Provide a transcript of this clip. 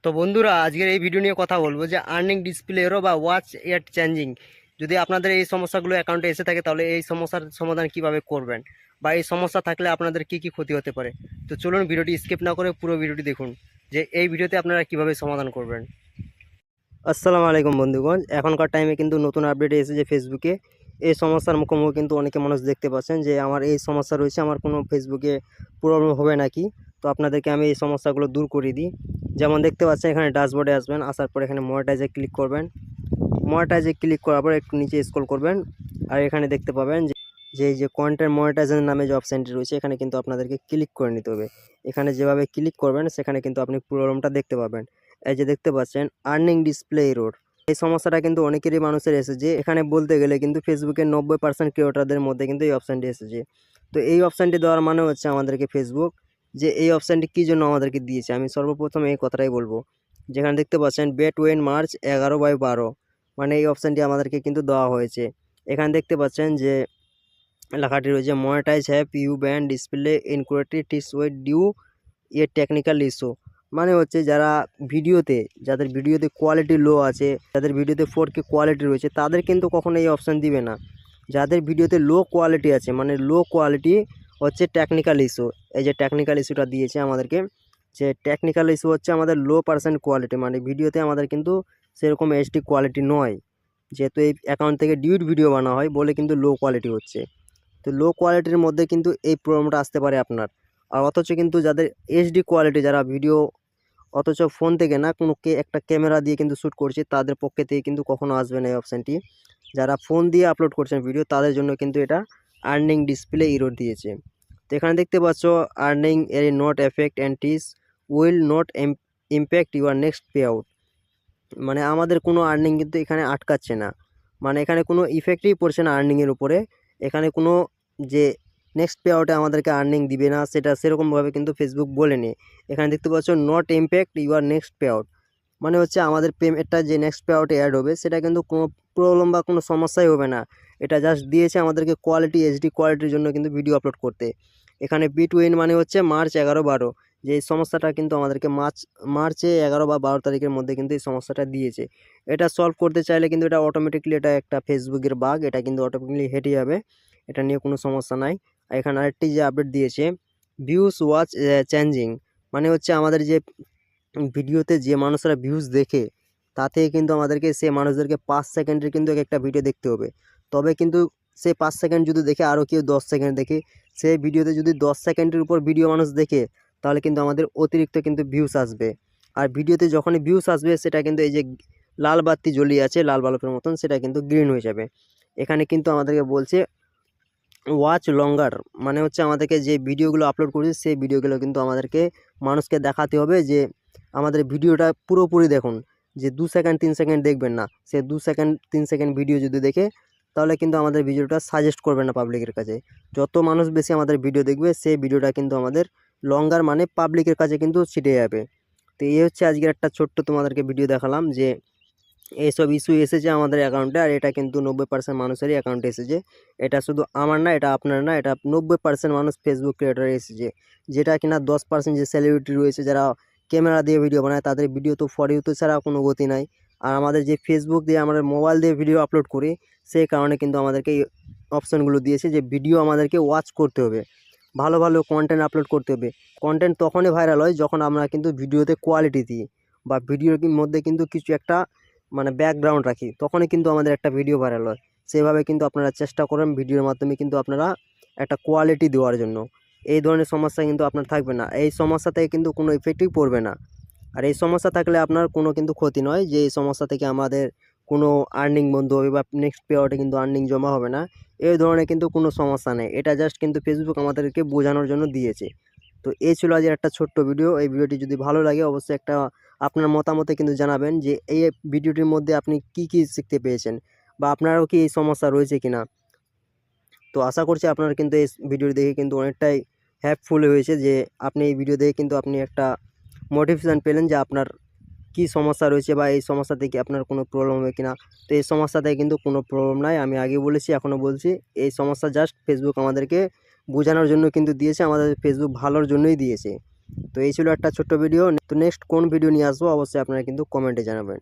তো বন্ধুরা, আজকের এই ভিডিও নিয়ে কথা বলবো যে আর্নিং ডিসপ্লে এরো বা ওয়াচ এট চেঞ্জিং। যদি আপনাদের এই সমস্যাগুলো অ্যাকাউন্টে এসে থাকে তাহলে এই সমস্যার সমাধান কিভাবে করবেন, বা এই সমস্যা থাকলে আপনাদের কি কি ক্ষতি হতে পারে। তো চলুন ভিডিওটি স্কিপ না করে পুরো ভিডিওটি দেখুন যে এই ভিডিওতে আপনারা কিভাবে সমাধান করবেন। আসসালামু আলাইকুম বন্ধুগণ, এখনকার টাইমে কিন্তু নতুন আপডেট এসেছে ফেসবুকে। এই সমস্যার মুখোমুখি কিন্তু অনেকে মানুষ দেখতে পাচ্ছেন যে আমার এই সমস্যা রয়েছে, আমার কোনো ফেসবুকে প্রবলেম হবে নাকি। তো আপনাদেরকে আমি এই সমস্যাগুলো দূর করে দিই। যেমন দেখতে পাচ্ছেন, এখানে ড্যাশবোর্ডে আসবেন, আসার পর এখানে মনিটাইজে ক্লিক করবেন। মনিটাইজে ক্লিক করার পর একটু নিচে স্ক্রল করবেন, আর এখানে দেখতে পাবেন যে এই যে কন্টেন্ট মনিটাইজেশন নামে যে অপশানটি রয়েছে, এখানে কিন্তু আপনাদেরকে ক্লিক করে নিতে হবে। এখানে যেভাবে ক্লিক করবেন সেখানে কিন্তু আপনি প্রবলেমটা দেখতে পাবেন। এই যে দেখতে পাচ্ছেন আর্নিং ডিসপ্লে এরর, এই সমস্যাটা কিন্তু অনেকেরই মানুষের এসেছে। এখানে বলতে গেলে কিন্তু ফেসবুকের 90% ক্রিয়েটরদের মধ্যে কিন্তু এই অপশানটি এসেছে। তো এই অপশানটি দেওয়ার মানে হচ্ছে আমাদেরকে ফেসবুক যে এই অপশানটি কী জন্য আমাদেরকে দিয়েছে, আমি সর্বপ্রথম এই কথাটাই বলবো। যেখানে দেখতে পাচ্ছেন বেট ওয়েন মার্চ 11/12, মানে এই অপশানটি আমাদেরকে কিন্তু দেওয়া হয়েছে। এখানে দেখতে পাচ্ছেন যে লেখাটি রয়েছে monetize have you ban display incorrectly this wait due a technical issue. মানে হচ্ছে যাদের ভিডিওতে কোয়ালিটি লো আছে, যাদের ভিডিওতে 4K কোয়ালিটি রয়েছে, তাদের কিন্তু কখনো এই অপশান দিবে না। যাদের ভিডিওতে লো কোয়ালিটি আছে, মানে লো কোয়ালিটি হচ্ছে টেকনিক্যাল ইস্যু। এই যে টেকনিক্যাল ইস্যুটা দিয়েছে আমাদেরকে, যে টেকনিক্যাল ইস্যু হচ্ছে আমাদের লো পার্সেন্ট কোয়ালিটি, মানে ভিডিওতে আমাদের কিন্তু সেরকম এইচডি কোয়ালিটি নয়। যেহেতু এই অ্যাকাউন্ট থেকে ডিউট ভিডিও বানা হয় বলে কিন্তু লো কোয়ালিটি হচ্ছে। তো লো কোয়ালিটির মধ্যে কিন্তু এই প্রবলেমটা আসতে পারে আপনার। আর অথচ কিন্তু যাদের এইচডি কোয়ালিটি, যারা ভিডিও অথচ ফোন থেকে না, কোনো একটা ক্যামেরা দিয়ে কিন্তু শ্যুট করছে, তাদের পক্ষে থেকে কিন্তু কখনো আসবে না এই অপশানটি। যারা ফোন দিয়ে আপলোড করছেন ভিডিও, তাদের জন্য কিন্তু এটা আর্নিং ডিসপ্লে এরর দিয়েছে। তো এখানে দেখতে পাচ্ছ earning are not effect and this will not impact your next payout. মানে আমাদের কোনো আর্নিং কিন্তু এখানে আটকাচ্ছে না, মানে এখানে কোনো ইফেক্টই পড়ছে না আর্নিংয়ের উপরে। এখানে কোনো যে নেক্সট পে আউটে আমাদেরকে আর্নিং দিবে না, সেটা সেরকমভাবে কিন্তু ফেসবুক বলেনি। এখানে দেখতে পাচ্ছ not impact your next payout, মানে হচ্ছে আমাদের পেমেন্টটা যে নেক্সট পে আউটে অ্যাড হবে সেটা কিন্তু কোনো প্রবলেম বা কোনো সমস্যাই হবে না। এটা জাস্ট দিয়েছে আমাদেরকে কোয়ালিটি, এইচডি কোয়ালিটির জন্য কিন্তু ভিডিও আপলোড করতে। এখানে বিটুইন মানে হচ্ছে মার্চ 11-12, যে এই সমস্যাটা কিন্তু আমাদেরকে মার্চে 11 বা 12 তারিখের মধ্যে কিন্তু এই সমস্যাটা দিয়েছে। এটা সলভ করতে চাইলে কিন্তু এটা অটোমেটিকলি, এটা একটা ফেসবুকের বাগ, এটা কিন্তু অটোমেটিকলি হেঁটে যাবে, এটা নিয়ে কোনো সমস্যা নাই। আর এখানে আরেকটি যে আপডেট দিয়েছে ভিউস ওয়াচ চেঞ্জিং, মানে হচ্ছে আমাদের যে ভিডিওতে যে মানুষরা ভিউজ দেখে, তাতে কিন্তু আমাদেরকে সে মানুষদেরকে 5 সেকেন্ডের কিন্তু একটা ভিডিও দেখতে হবে। তবে কিন্তু সে 5 সেকেন্ড যদি দেখে, আরও কেউ 10 সেকেন্ড দেখে, সেই ভিডিওতে যদি 10 সেকেন্ডের উপর ভিডিও মানুষ দেখে, তাহলে কিন্তু আমাদের অতিরিক্ত কিন্তু ভিউস আসবে। আর ভিডিওতে যখনই ভিউস আসবে, সেটা কিন্তু এই যে লাল বাতি জ্বলিয়ে আছে লাল বাল্বের মতন, সেটা কিন্তু গ্রিন হয়ে যাবে। এখানে কিন্তু আমাদেরকে বলছে ওয়াচ লঙ্গার, মানে হচ্ছে আমাদেরকে যে ভিডিওগুলো আপলোড করছি সেই ভিডিওগুলো কিন্তু আমাদেরকে মানুষকে দেখাতে হবে যে আমাদের ভিডিওটা পুরোপুরি দেখুন। যে 2 সেকেন্ড 3 সেকেন্ড দেখবেন না, সে 2 সেকেন্ড 3 সেকেন্ড ভিডিও যদি দেখে, তাহলে কিন্তু আমাদের ভিডিওটা সাজেস্ট করবে না পাবলিকের কাছে। যত মানুষ বেশি আমাদের ভিডিও দেখবে, সেই ভিডিওটা কিন্তু আমাদের লঙ্গার মানে পাবলিকের কাছে কিন্তু ছিটে যাবে। তো এই হচ্ছে আজকের একটা ছোট্ট তোমাদেরকে ভিডিও দেখালাম যে এইসব ইস্যু এসেছে আমাদের অ্যাকাউন্টে, আর এটা কিন্তু 90% মানুষেরই অ্যাকাউন্টে এসেছে। এটা শুধু আমার না, এটা আপনার না, এটা 90% মানুষ ফেসবুক ক্রিয়েটরে এসেছে। যেটা কিনা 10% যে সেলিব্রিটি রয়েছে, যারা ক্যামেরা দিয়ে ভিডিও বানায়, তাদের ভিডিও তো ফর ইউতে ছাড়া কোনো গতি নাই। আর আমাদের যে ফেসবুক দিয়ে আমাদের মোবাইল দিয়ে ভিডিও আপলোড করি, সেই কারণে কিন্তু আমাদেরকে এই অপশানগুলো দিয়েছে যে ভিডিও আমাদেরকে ওয়াচ করতে হবে, ভালো ভালো কন্টেন্ট আপলোড করতে হবে। কন্টেন্ট তখনই ভাইরাল হয় যখন আমরা কিন্তু ভিডিওতে কোয়ালিটি দিই, বা ভিডিওর মধ্যে কিন্তু কিছু একটা মানে ব্যাকগ্রাউন্ড রাখি, তখনই কিন্তু আমাদের একটা ভিডিও ভাইরাল হয়। সেভাবে কিন্তু আপনারা চেষ্টা করেন ভিডিওর মাধ্যমে কিন্তু আপনারা একটা কোয়ালিটি দেওয়ার জন্য। এই ধরনের সমস্যা কিন্তু আপনার থাকবে না, এই সমস্যা থেকে কিন্তু কোনো ইফেক্টই পড়বে না। আর এই সমস্যা থাকলে আপনার কোনো কিন্তু ক্ষতি নয়, যে এই সমস্যা থেকে আমাদের কোনো আর্নিং বন্ধ হবে বা নেক্সট পেরিয়ডে কিন্তু আর্নিং জমা হবে না, এই ধরনের কিন্তু কোনো সমস্যা নেই। এটা জাস্ট কিন্তু ফেসবুক আমাদেরকে বোঝানোর জন্য দিয়েছে। তো এই ছিল আজকের একটা ছোট্ট ভিডিও। এই ভিডিওটি যদি ভালো লাগে অবশ্যই একটা আপনার মতামতে কিন্তু জানাবেন যে এই ভিডিওটির মধ্যে আপনি কি কি শিখতে পেয়েছেন, বা আপনারও কি এই সমস্যা রয়েছে কিনা। তো আশা করছি আপনারা কিন্তু এই ভিডিও দেখে কিন্তু অনেকটাই হেল্পফুল হয়েছে, যে আপনি এই ভিডিও দেখে কিন্তু আপনি একটা মোটিভেশন পেলেন যে আপনার কি সমস্যা রয়েছে, বা এই সমস্যা থেকে আপনার কোনো প্রবলেম হবে কিনা। তো এই সমস্যা থেকে কিন্তু কোনো প্রবলেম নাই, আমি আগে বলেছি এখনও বলছি, এই সমস্যা জাস্ট ফেসবুক আমাদেরকে বোঝানোর জন্য কিন্তু দিয়েছে, আমাদের ফেসবুক ভালোর জন্যই দিয়েছে। তো এই ছিল একটা ছোট্ট ভিডিও। তো নেক্সট কোন ভিডিও নিয়ে আসবো অবশ্যই আপনারা কিন্তু কমেন্টে জানাবেন।